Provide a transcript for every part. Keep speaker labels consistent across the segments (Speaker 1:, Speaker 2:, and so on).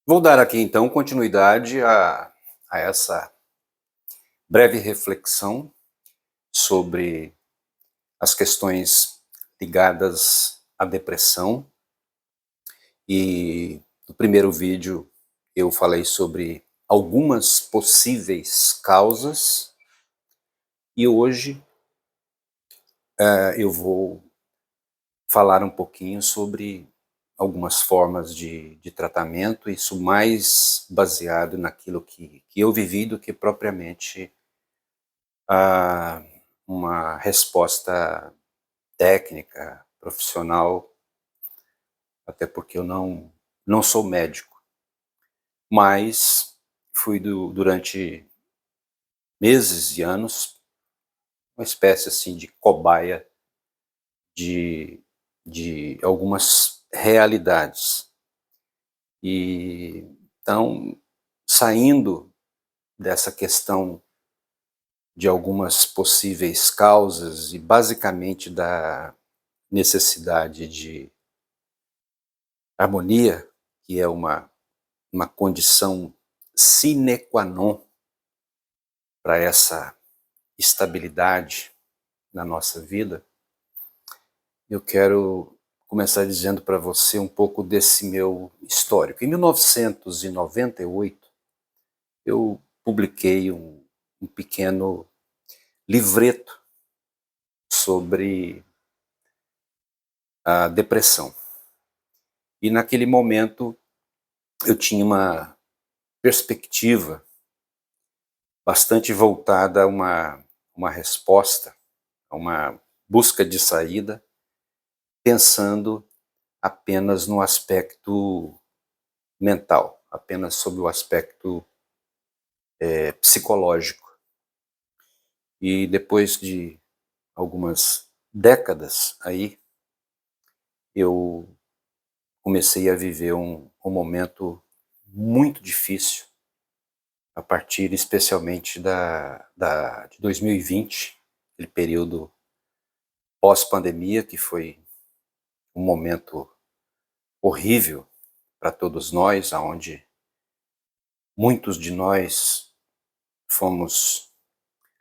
Speaker 1: Vou dar aqui então continuidade a essa breve reflexão sobre as questões ligadas à depressão. E no primeiro vídeo eu falei sobre algumas possíveis causas e hoje eu vou falar um pouquinho sobre algumas formas de tratamento, isso mais baseado naquilo que eu vivi do que propriamente a uma resposta técnica, profissional, até porque eu não sou médico, mas fui durante meses e anos uma espécie assim de cobaia de, de algumas realidades. E então, saindo dessa questão de algumas possíveis causas e basicamente da necessidade de harmonia, que é uma condição sine qua non para essa estabilidade na nossa vida, eu quero começar dizendo para você um pouco desse meu histórico. Em 1998, eu publiquei um pequeno livreto sobre a depressão. E naquele momento eu tinha uma perspectiva bastante voltada a uma resposta, a uma busca de saída, pensando apenas no aspecto mental, apenas sobre o aspecto psicológico. E depois de algumas décadas aí, eu comecei a viver um momento muito difícil, a partir especialmente de 2020, aquele período pós-pandemia, que foi um momento horrível para todos nós, aonde muitos de nós fomos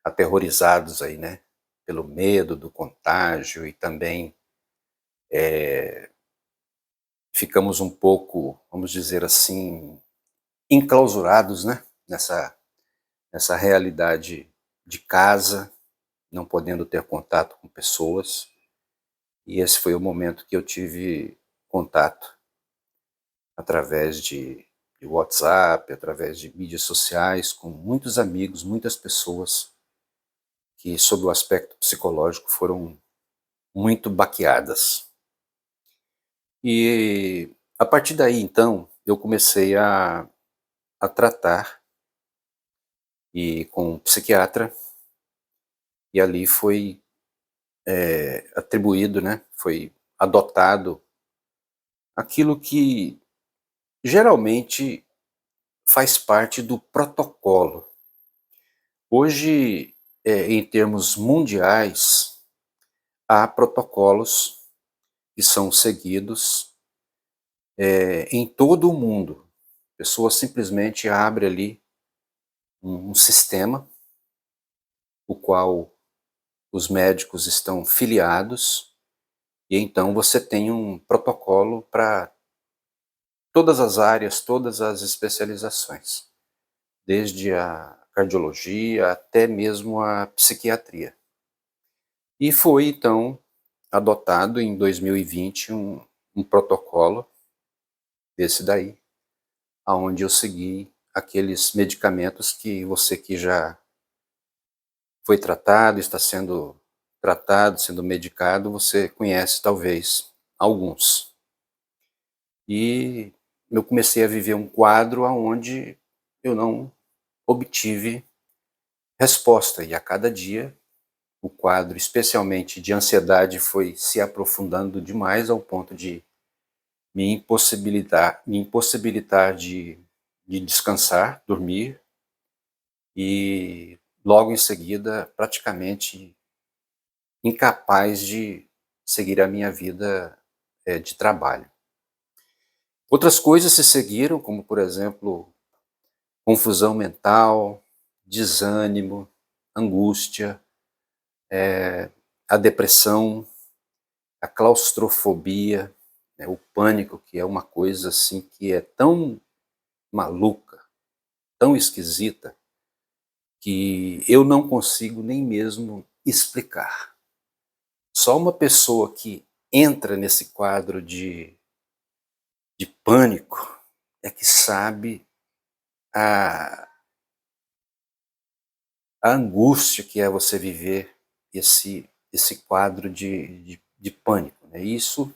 Speaker 1: aterrorizados aí, né, pelo medo do contágio e também ficamos um pouco, vamos dizer assim, enclausurados, né, nessa realidade de casa, não podendo ter contato com pessoas. E esse foi o momento que eu tive contato através de WhatsApp, através de mídias sociais, com muitos amigos, muitas pessoas que, sob o aspecto psicológico, foram muito baqueadas. E a partir daí, então, eu comecei a tratar e com um psiquiatra, e ali foi atribuído, né, foi adotado aquilo que geralmente faz parte do protocolo. Hoje, em termos mundiais, há protocolos que são seguidos em todo o mundo. A pessoa simplesmente abre ali um sistema, o qual os médicos estão filiados, e então você tem um protocolo para todas as áreas, todas as especializações, desde a cardiologia até mesmo a psiquiatria. E foi então adotado em 2020 um protocolo desse daí, aonde eu segui aqueles medicamentos que você que já foi tratado, está sendo tratado, sendo medicado, você conhece talvez alguns. E eu comecei a viver um quadro aonde eu não obtive resposta, e a cada dia o quadro, especialmente de ansiedade, foi se aprofundando demais ao ponto de me impossibilitar de descansar, dormir, e logo em seguida praticamente incapaz de seguir a minha vida de trabalho. Outras coisas se seguiram, como por exemplo, confusão mental, desânimo, angústia, a depressão, a claustrofobia, né, o pânico, que é uma coisa assim que é tão maluca, tão esquisita, que eu não consigo nem mesmo explicar. Só uma pessoa que entra nesse quadro de pânico é que sabe a, a angústia que é você viver esse quadro de pânico. Né? Isso,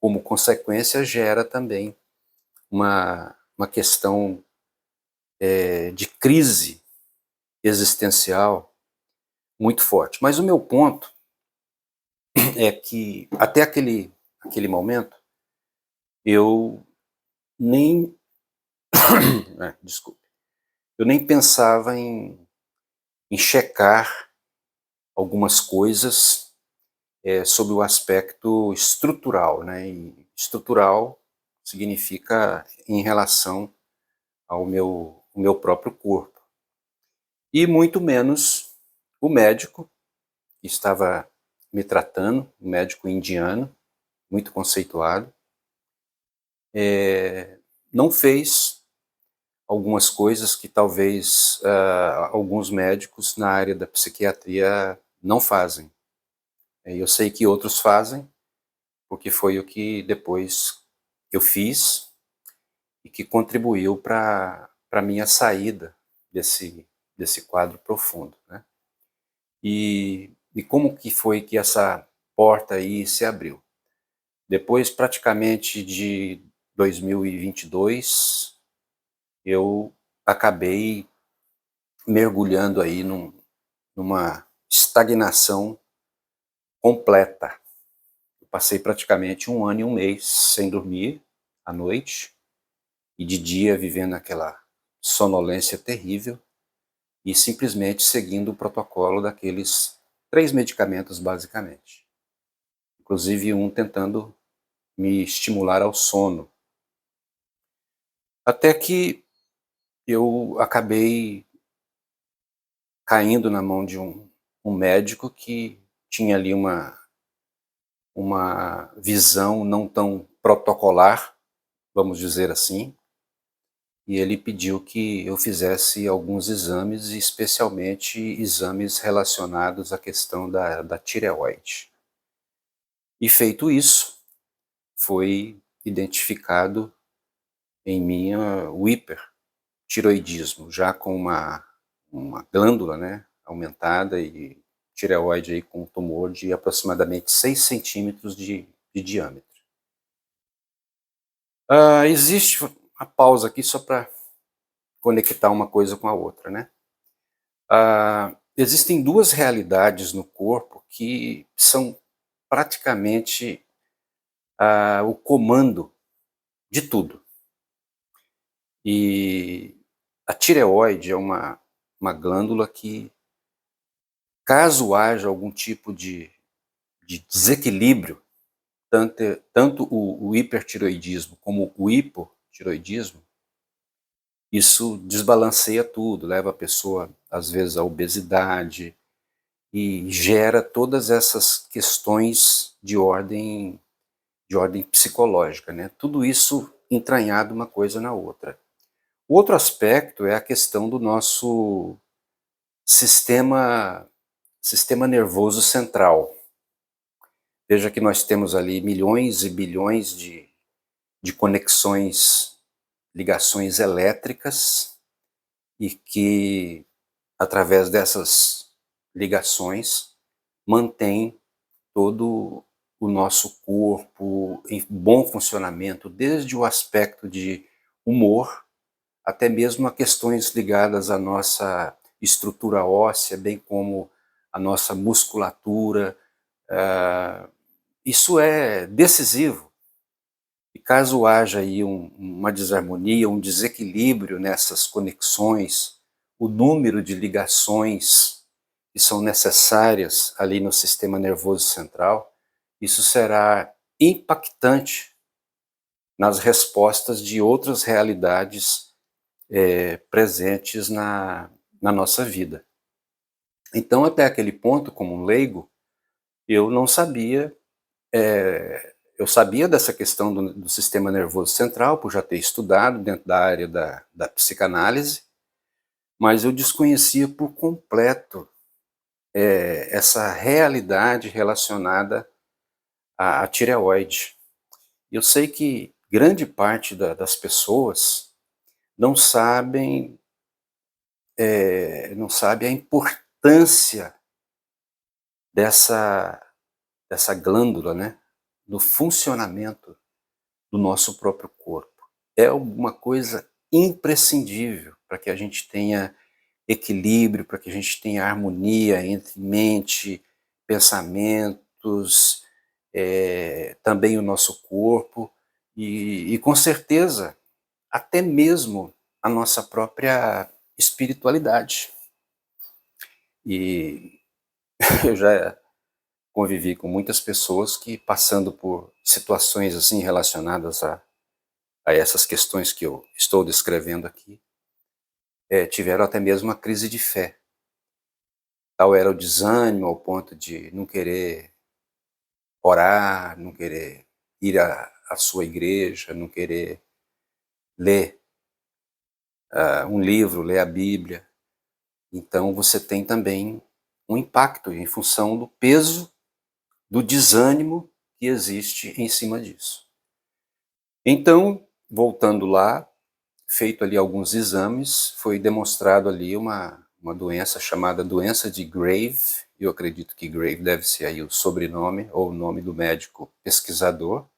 Speaker 1: como consequência, gera também uma questão de crise existencial muito forte. Mas o meu ponto é que até aquele momento eu nem desculpe, eu nem pensava em checar algumas coisas sobre o aspecto estrutural, né? E estrutural significa em relação o meu próprio corpo. E muito menos o médico que estava me tratando, um médico indiano, muito conceituado, não fez algumas coisas que talvez alguns médicos na área da psiquiatria não fazem. Eu sei que outros fazem, porque foi o que depois eu fiz e que contribuiu para a minha saída desse quadro profundo. Né? E como que foi que essa porta aí se abriu? Depois, praticamente de 2022, eu acabei mergulhando aí numa estagnação completa. Eu passei praticamente 1 ano e 1 mês sem dormir à noite e de dia vivendo aquela sonolência terrível e simplesmente seguindo o protocolo daqueles 3 medicamentos basicamente. Inclusive um tentando me estimular ao sono. Até que eu acabei caindo na mão de um médico que tinha ali uma visão não tão protocolar, vamos dizer assim, e ele pediu que eu fizesse alguns exames, especialmente exames relacionados à questão da tireoide. E feito isso, foi identificado em mim o hipertireoidismo, já com uma glândula, né, aumentada e tireoide aí com um tumor de aproximadamente 6 centímetros de diâmetro. Existe uma pausa aqui só para conectar uma coisa com a outra, né? Existem duas realidades no corpo que são praticamente o comando de tudo. E a tireoide é uma glândula que, caso haja algum tipo de desequilíbrio, tanto o hipertireoidismo como o hipotireoidismo, isso desbalanceia tudo, leva a pessoa, às vezes, à obesidade e gera todas essas questões de ordem psicológica, né? Tudo isso entranhado uma coisa na outra. O outro aspecto é a questão do nosso sistema nervoso central. Veja que nós temos ali milhões e bilhões de conexões, ligações elétricas e que, através dessas ligações, mantém todo o nosso corpo em bom funcionamento, desde o aspecto de humor, até mesmo a questões ligadas à nossa estrutura óssea, bem como a nossa musculatura. Isso é decisivo. E caso haja aí uma desarmonia, um desequilíbrio nessas conexões, o número de ligações que são necessárias ali no sistema nervoso central, isso será impactante nas respostas de outras realidades presentes na nossa vida. Então, até aquele ponto, como um leigo, eu não sabia, eu sabia dessa questão do sistema nervoso central, por já ter estudado dentro da área da psicanálise, mas eu desconhecia por completo essa realidade relacionada à tireoide. Eu sei que grande parte das pessoas não sabem, não sabe a importância dessa glândula, né, do funcionamento do nosso próprio corpo. É uma coisa imprescindível para que a gente tenha equilíbrio, para que a gente tenha harmonia entre mente, pensamentos, também o nosso corpo e com certeza até mesmo a nossa própria espiritualidade. E eu já convivi com muitas pessoas que, passando por situações assim relacionadas a essas questões que eu estou descrevendo aqui, tiveram até mesmo uma crise de fé. Tal era o desânimo ao ponto de não querer orar, não querer ir à sua igreja, não querer ler um livro, ler a Bíblia. Então você tem também um impacto em função do peso do desânimo que existe em cima disso. Então, voltando lá, feito ali alguns exames, foi demonstrado ali uma doença chamada doença de Grave. Eu acredito que Grave deve ser aí o sobrenome ou o nome do médico pesquisador.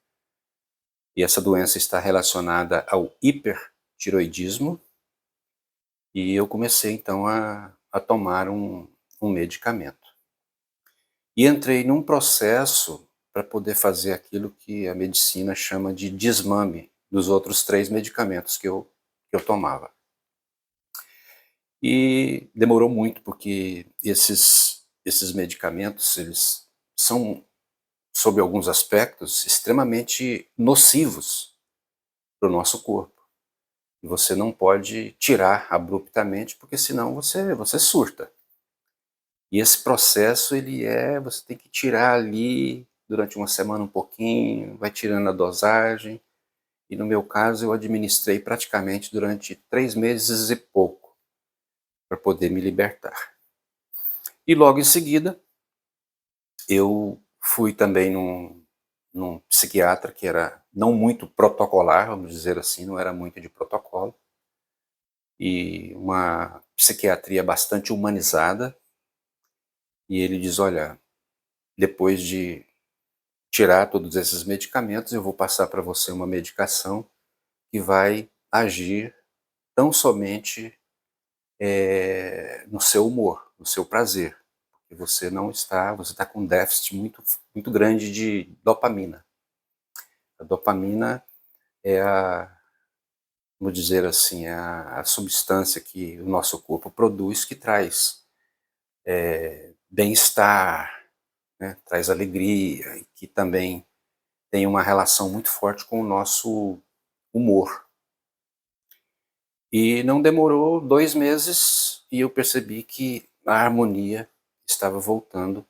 Speaker 1: E essa doença está relacionada ao hipertiroidismo. E eu comecei então a tomar um medicamento. E entrei num processo para poder fazer aquilo que a medicina chama de desmame dos outros 3 medicamentos que eu tomava. E demorou muito, porque esses medicamentos, eles são, sob alguns aspectos, extremamente nocivos para o nosso corpo. E você não pode tirar abruptamente, porque senão você surta. E esse processo, você tem que tirar ali durante uma semana um pouquinho, vai tirando a dosagem, e no meu caso eu administrei praticamente durante 3 meses e pouco, para poder me libertar. E logo em seguida, eu fui também num psiquiatra que era não muito protocolar, vamos dizer assim, não era muito de protocolo, e uma psiquiatria bastante humanizada, e ele diz: olha, depois de tirar todos esses medicamentos, eu vou passar para você uma medicação que vai agir tão somente no seu humor, no seu prazer, porque você está com um déficit muito grande de dopamina. A dopamina é vamos dizer assim, a substância que o nosso corpo produz, que traz bem-estar, né, traz alegria, e que também tem uma relação muito forte com o nosso humor. E não demorou 2 meses e eu percebi que a harmonia estava voltando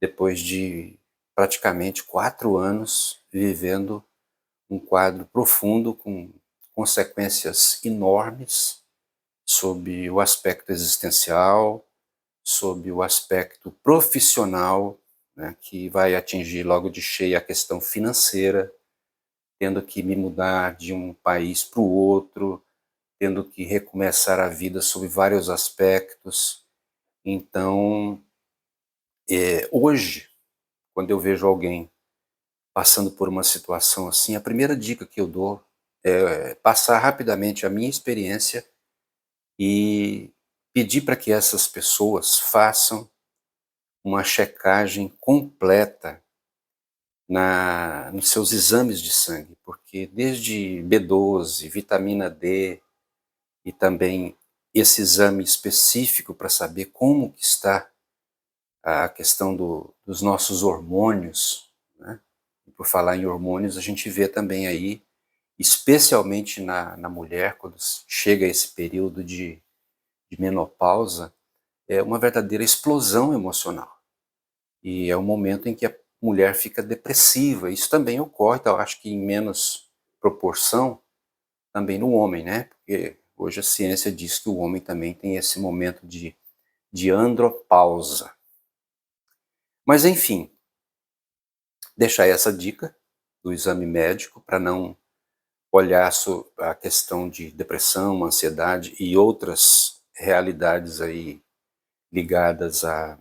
Speaker 1: depois de praticamente 4 anos vivendo um quadro profundo com consequências enormes sob o aspecto existencial, sob o aspecto profissional, né, que vai atingir logo de cheio a questão financeira, tendo que me mudar de um país para o outro, tendo que recomeçar a vida sob vários aspectos. Então, hoje, quando eu vejo alguém passando por uma situação assim, a primeira dica que eu dou é passar rapidamente a minha experiência e pedir para que essas pessoas façam uma checagem completa nos seus exames de sangue, porque desde B12, vitamina D e também esse exame específico para saber como que está a questão dos nossos hormônios, né? E por falar em hormônios, a gente vê também aí especialmente na mulher, quando chega esse período de menopausa, é uma verdadeira explosão emocional. E é o momento em que a mulher fica depressiva. Isso também ocorre, eu acho que em menos proporção, também no homem, né? Porque hoje a ciência diz que o homem também tem esse momento de andropausa. Mas enfim, deixar essa dica do exame médico para não olhar a questão de depressão, ansiedade e outras realidades aí ligadas à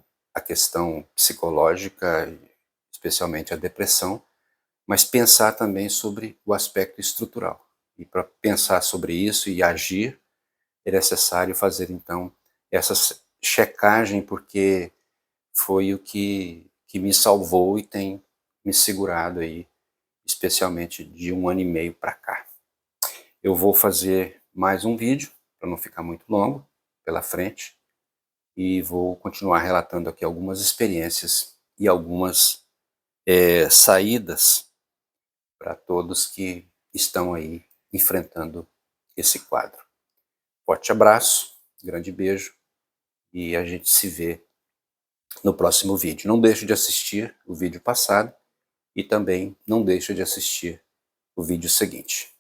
Speaker 1: questão psicológica, especialmente a depressão, mas pensar também sobre o aspecto estrutural. E para pensar sobre isso e agir, é necessário fazer então essa checagem, porque foi o que me salvou e tem me segurado aí, especialmente de 1 ano e meio para cá. Eu vou fazer mais um vídeo, para não ficar muito longo, pela frente, e vou continuar relatando aqui algumas experiências e algumas saídas para todos que estão aí enfrentando esse quadro. Forte abraço, grande beijo, e a gente se vê no próximo vídeo. Não deixe de assistir o vídeo passado e também não deixe de assistir o vídeo seguinte.